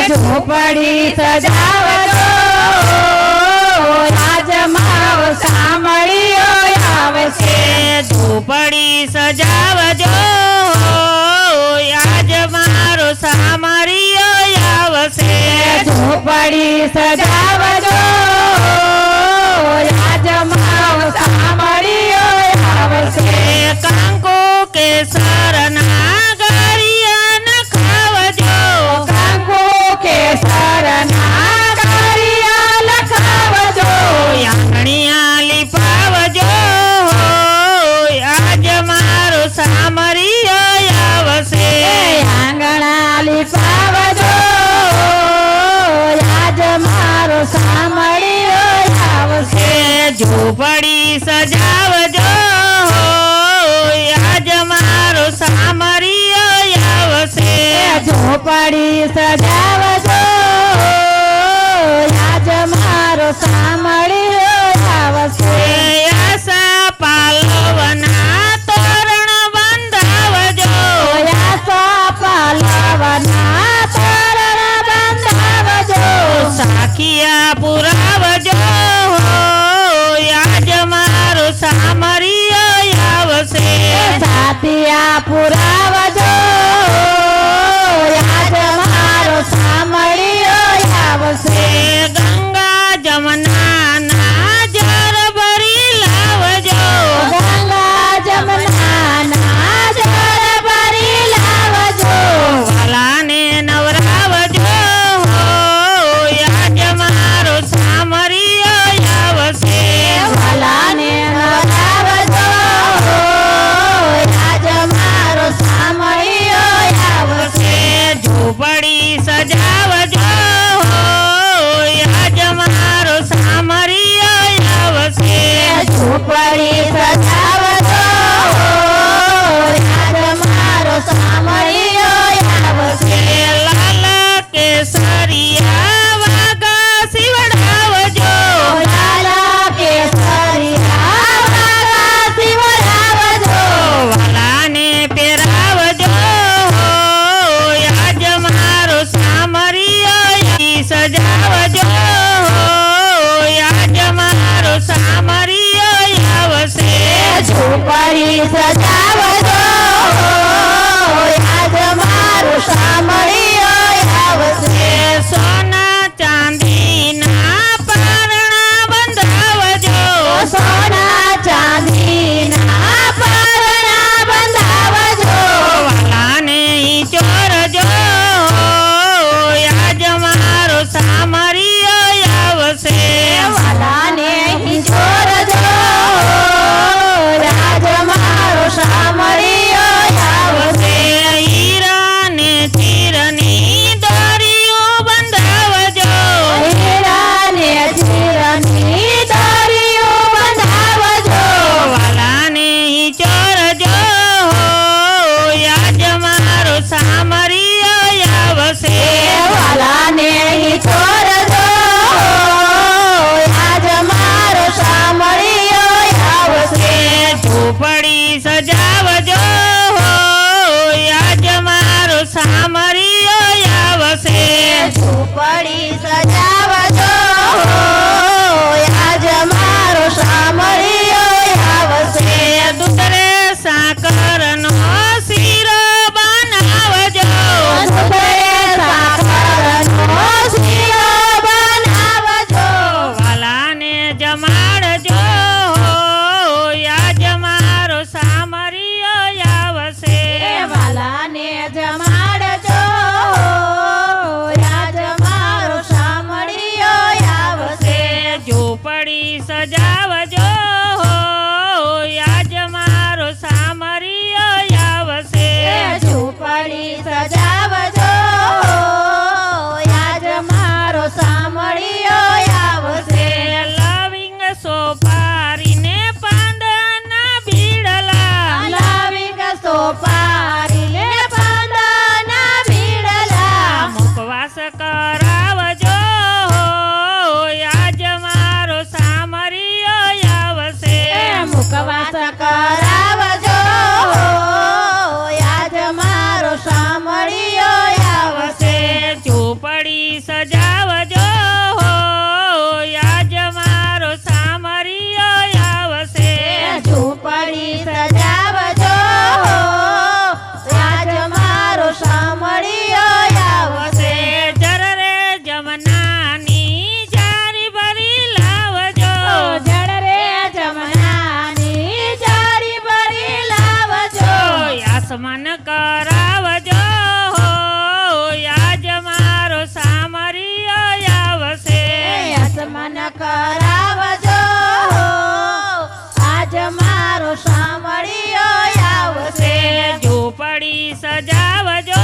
ઝૂંપડી સજાવજો આજ મારો સામળિયો આવશે ઝૂંપડી સજાવજો આજ મારો સામરિયો આવશે ઝૂંપડી સજાવજો આજ મારો સામળિયો આવશે કંકુ કેસરના ગળિયા નખાવજો કંકુ કેસરના ગળિયા લખાવજો આંગણિયા લીપાવજો આજ મારો સામરિયો આવશે આંગણા લીપાવજો આજ મારો સામળિયો આવશે ઝૂંપડી સજાવજો આજ મારો સામરિયો આવશે ઝૂંપડી સજાવજો આજ મારો સામળિયો આવશે આશા પાલવના તોરણ બંધાવજો આશા પાલવના તોરણ બંધાવજો સાખિયા પુરાવજો આજ મારો સામરિયો આવશે સાતિયા પુરાવજો આજ મારો સામળિયો આવશે ગંગા જમનાના જર ભરી લાવજો ગંગા જમનાના જળ ભરી લાવજો વાલાને નવરાવજો આજ મારો સામરિયો આવશે વાલાને નવરાવજો આજ મારો સામળિયો આવશે ઝૂંપડી સજાવજો આજ મારો સામરિયો આવશે ઝૂંપડી સજાવજો આજ મારો સામળિયો આવશે લાલ કેસરિયા વાગા શિવડાવજો લાલા કેસરિયા વાગા શિવડાવજો વાલાને પહેરાવજો આજ મારો સામરિયો સજાવજો આજ મારો સામરિયો આવશે ઝૂંપડી સજાવજો આજ મારો સામળિયો આવશે સોના ચાંદીના પારણા બંધાવજો સોના ચાંદીના પારણા બંધાવજો વાલાને ચોરજો આજ મારો સામરિયો આવશે વાલાને છોડજો આજ મારો સામળિયો આવશે હીરા ને ચીરની દોરીઓ બંધાવજો હીરાને ચીરની દોરીઓ બંધાવજો વાલાને ચોરજો આજ મારો સામરિયો આવશે વાલાને છોડજો આજ મારો સામળિયો આવશે ઝૂંપડી સજાવજો આજ મારો સામરિયો આવશે ઝૂંપડી સજાવજો આજ મારો સામળિયો આવશે દૂધરે સાકરનો શીરો બનાવજો સાકરનો શીરો બનાવજો વાલાને જમાડજો આજ મારો સામરિયો આસમાન કરાવજો આજ મારો સામરિયો આવશે આસમાન કરાવજો આજ મારો સામળિયો આવશે ઝૂંપડી સજાવજો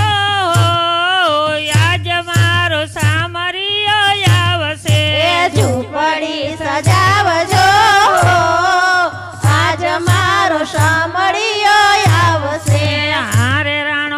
આજ મારો સામરિયો આવશે ઝૂંપડી સજાવજો આજ મારો સામળિયો આવશે હારે રાણ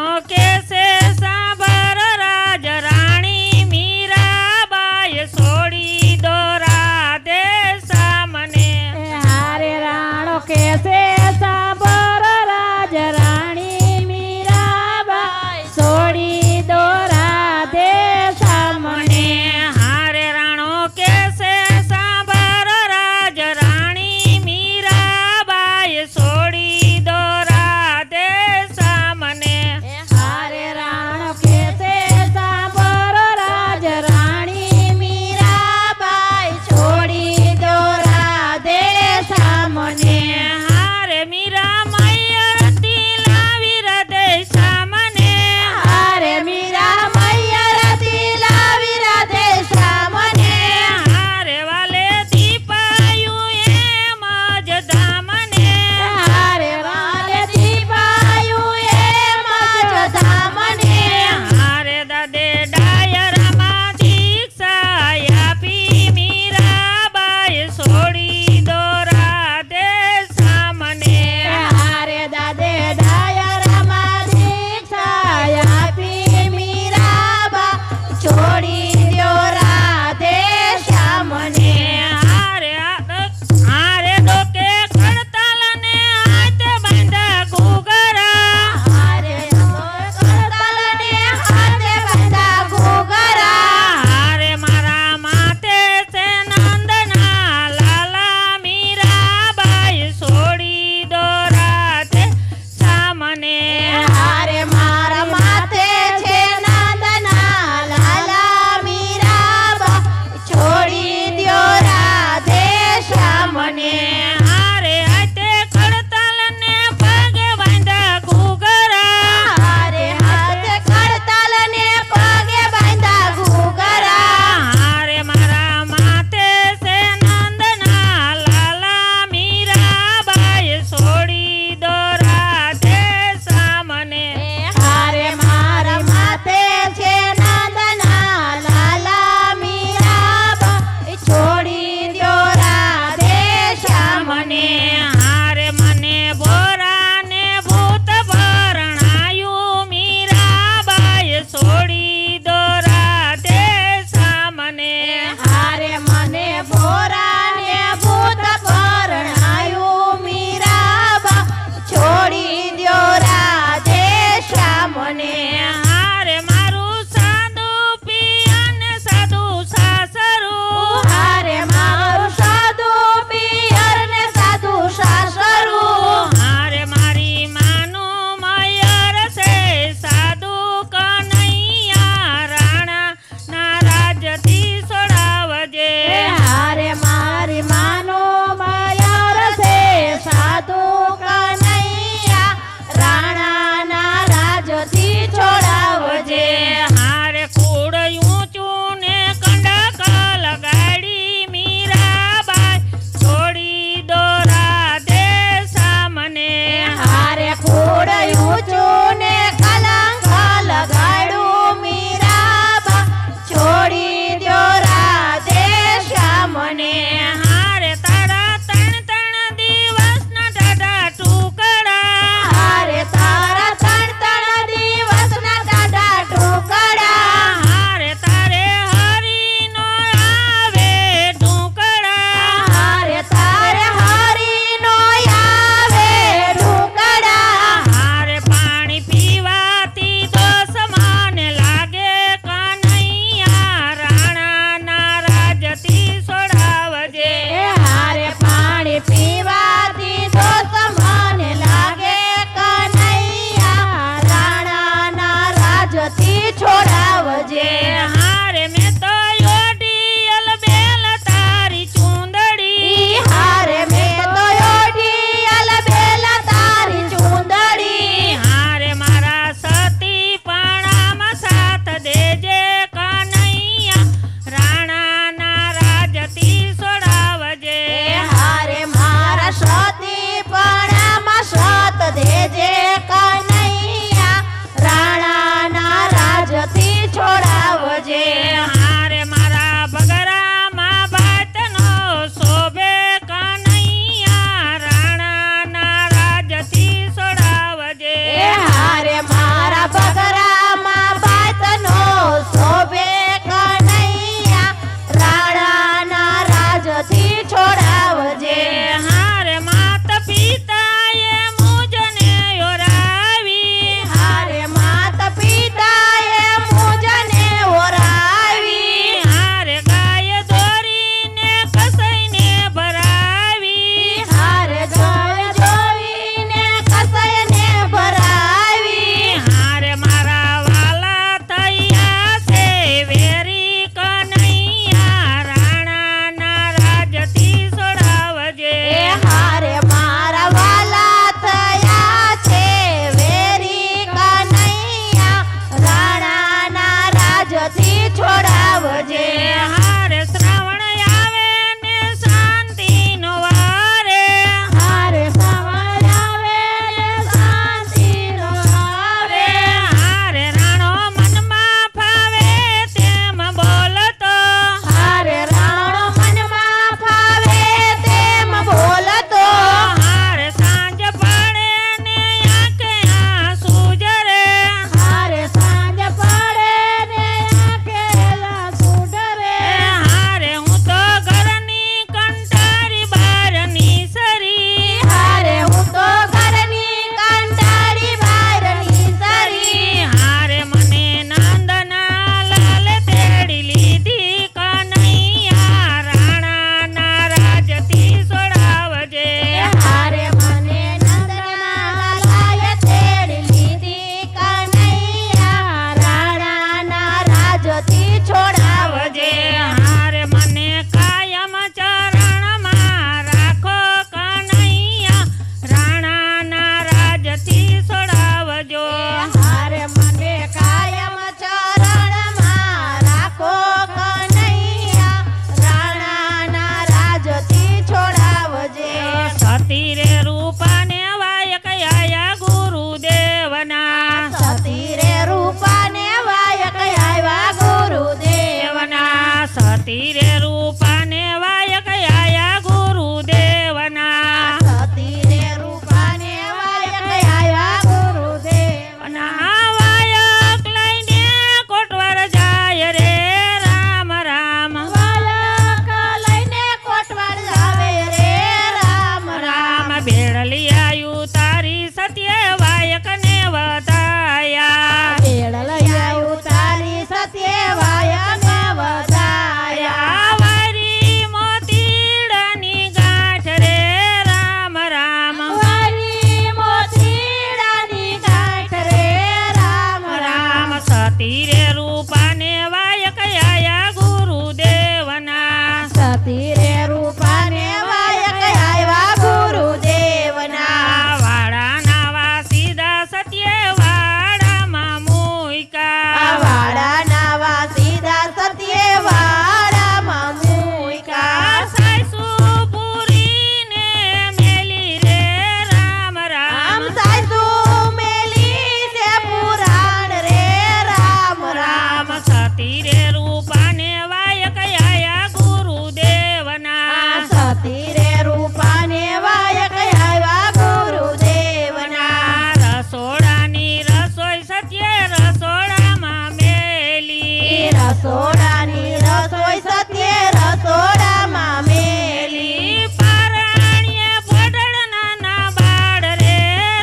રસોડાની રસોઈ સત્યે રસોડામાં મેલી પારણીએ પોઢળ નાના બાળ રે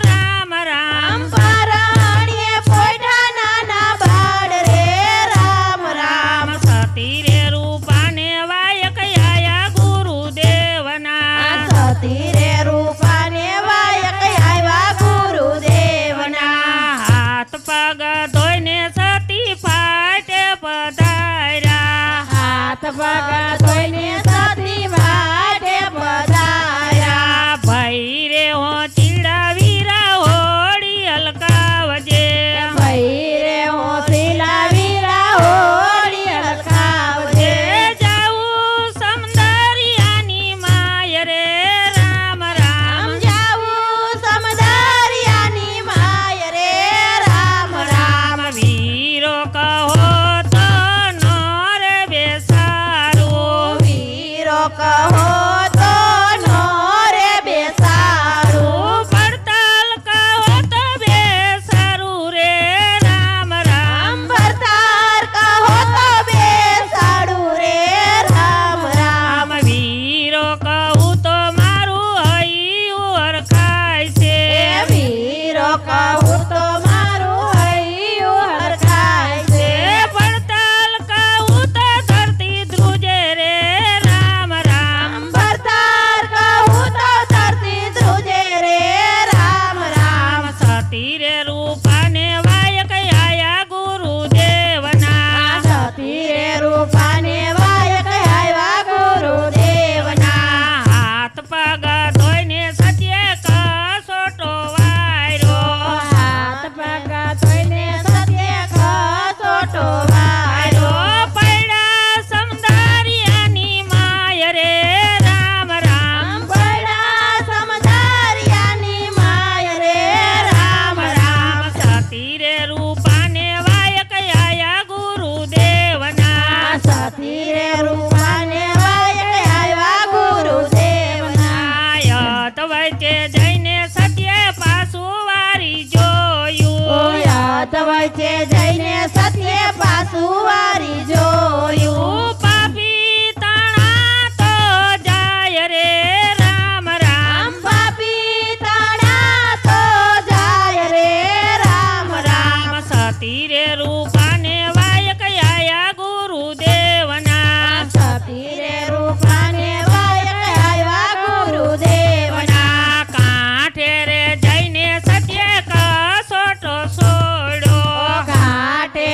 રામ રામ પરાણીએ પોઢા નાના બાળ રે રામ રામ સતી રે રૂપાને વાયક આયા ગુરુદેવના સતી રે રૂપાને વાયક આવ્યા ગુરુદેવના હાથ પગ ધોઈને સતી ફાટે પધાર્યા હાથ પગ ધોઈને સતી વાટે પધાર્યા ભાઈ રે હો ચીડાવીરા હોડી હલકાવજે ભઈ રે હોશીલા વીરા હોડી હલકાવજે જાવું સમદરિયાની માય રે રામ રામ જાવું સમદરિયાની માય રે રામ રામ વીરો કહો તો નો રે બેસારું વીરો કહો તો નો રે બેસારું પડતાલ કહો તો બેસારું રે રામ રામ ભરતાર કહો તો બેસાડું રે રામ રામ વીરો કહું તો મારું હૈયું હરખાય છે વીરો કહું તો મારું હૈયું હરખાય છે પડતાલ કહું તો ધરતી ધ્રુજે રે રામ રામ ભરતાર કહું તો ધરતી ધ્રુજે રે રામ રામ સતી રે રૂપાને વાયક આયા ગુરુદેવના સતી રે રૂપાને વાયક આવ્યા ગુરુદેવના હાથ પગ ધોઈને સત્ય કસોટો વાયરો હાથ પગ ધોઈને સત્ય ખસોટો વાળો પૈડા સમદારિયાની માય રે રામ રામ બડા સમદારિયાની માય રે રામ રામ સતી રે રૂપાને વાયક આયા ગુરુદેવના સતી રે રૂપાને વાયક આવ્યા ગુરુદેવના યત વચ્ચે જઈને સત્ય પાછું વારી જોયું યાદ વચ્ચે જઈને સત્ય પાછું વારી જોયું પાપી તાણા તો જાય રે રામ રામ પાપી તાણા તો જાય રે રામ રામ સતી રે રૂપાને વાયક આયા ગુરુદેવના સતી રે રૂપાને વાયક આવ્યા ગુરુદેવના કાંઠે રે જઈને સત્ય કસોટો છોડ્યો ઘાટે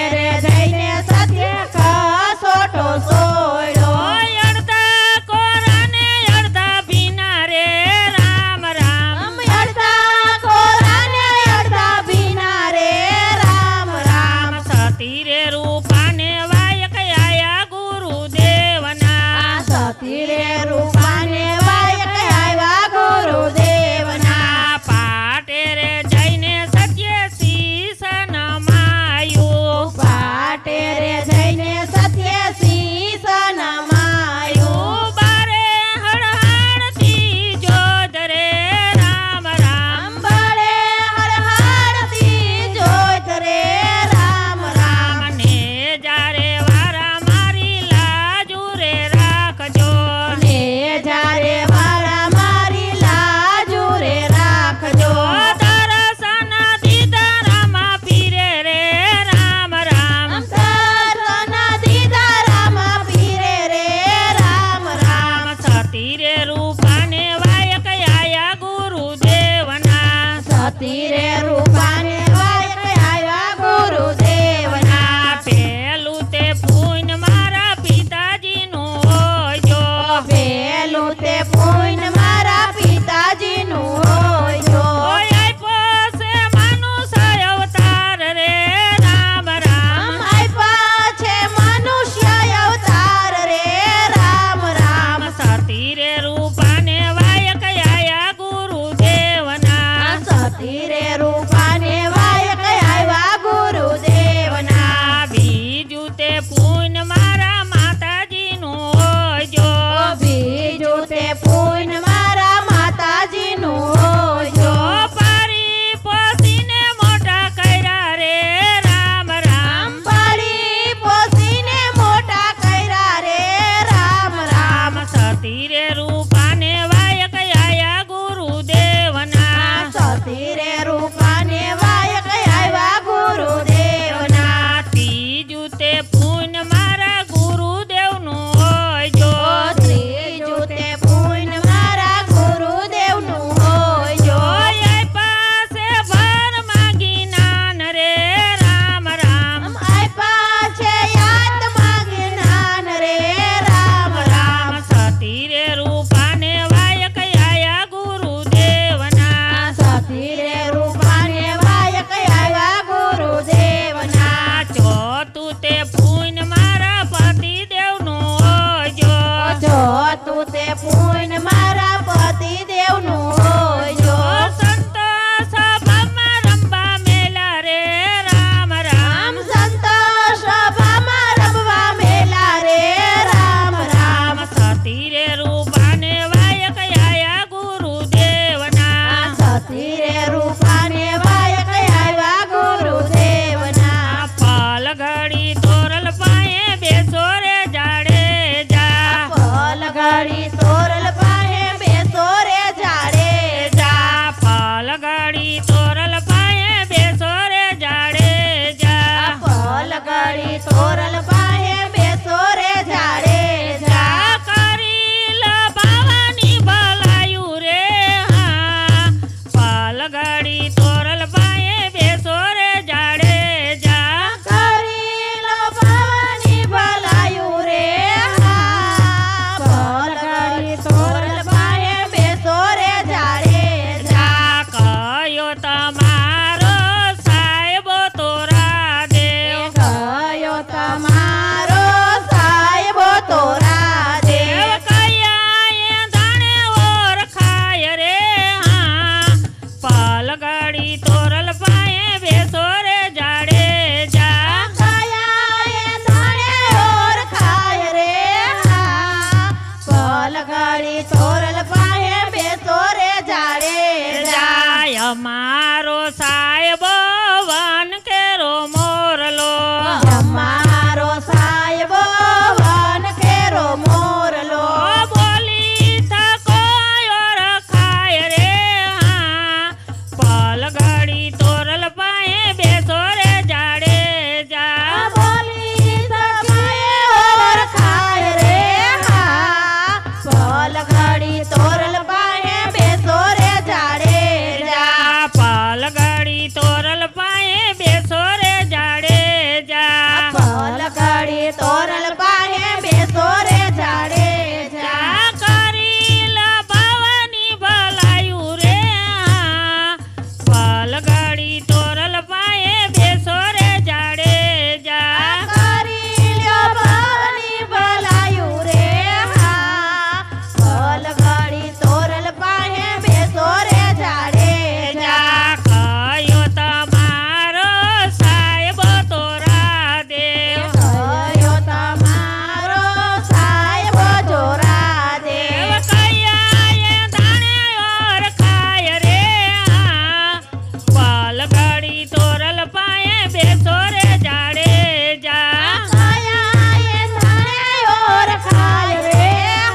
પાલગડી તોરલ પાએ બેસો રે જાડેજા કાયા એ થાણે ઓળખાય રે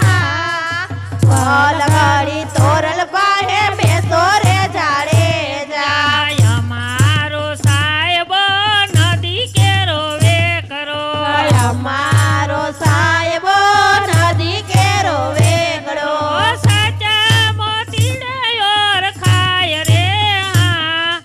હા પાલગડી તોરલ પાહે બેસો રે જાડેજા અમારો સાહેબો નદી કેરો વે કરો અમારો સાહેબો નદી કેરો વેગડો સાચા મોતીડે ઓળખાય રે હા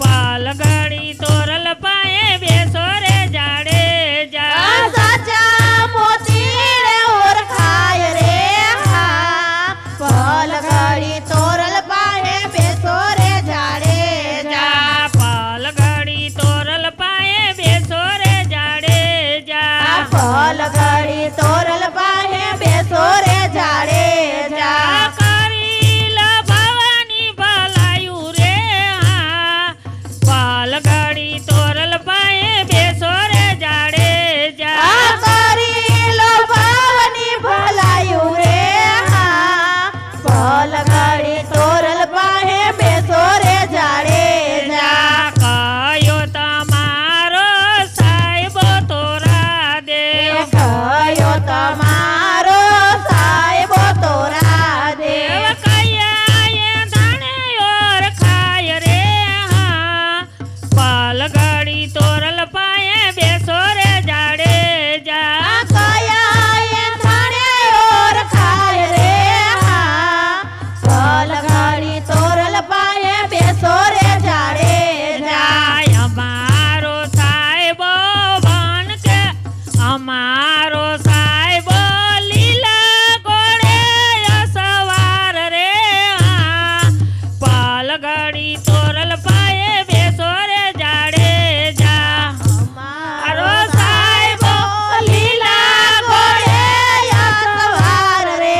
પાલગડી તોરલ પાએ બેસો રે જાડેજા સાચા મોતી રે ઓળખાય રે હા પાલગડી તોરલ પાહે બેસો રે જાડેજા પાલગડી તોરલ પાએ બેસો રે જાડેજા પાલગડી તોરલ પાહે બેસો રે જાડેજા કરી ભવાની ભલાયું રે હા પાલગડી તોરલ પાએ બેસો રે જાડેજા કરી લો ભાવની ભલાયું રે હા પાલગડી તોરલ પાહે બેસો રે જાડેજા કયો તમારો સાહેબો તોરા દેવ કયો તમારો સાહેબો તોરા દેવ કયા એ ધાણે ઓળખાય રે હા પાલગડી તોરલ પાએ બેસો રે જાડેજા કયા એ થાણે ઓળખાય રે હા પાલગડી તોરલ પાહે બેસો રે જાડેજા અમારો સાહેબો બન કે અમારો સાહેબો લીલા ઘોડે સવાર રે હા પાલગડી તોરલ પાએ બેસો રે જાડેજા મારો સાહેબો લીલા ઘોડે સવાર રે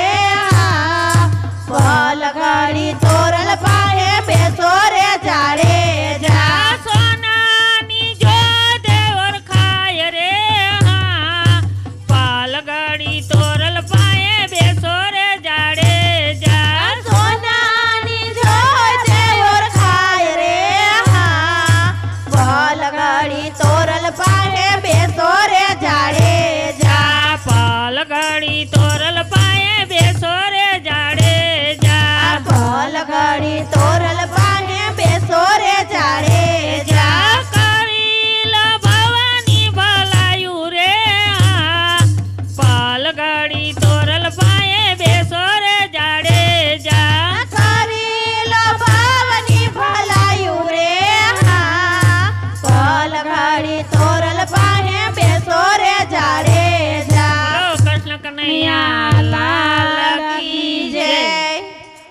હા પાલગડી તોરલ પાહે બેસો રે જાડેજા સોનાની જોધે ઓળખાય રે હા પાલગડી તોરલ પાએ બેસો રે જાડેજા સોનાની જોતે ઓળખાય રે હા પાલગડી તોરલ પાહે બેસો રે જાડેજા પાલગડી તોરલ પાએ બેસો રે જાડેજા પાલગડી તોરલ પાહે બેસો રે જાડેજા કરી ભવાની ભલાયું રે હા પાલગડી તોરલ પાએ બેસો રે જાડેજા કરી લો ભાવની ભલાયું રે હા પાલગડી તોરલ પાહે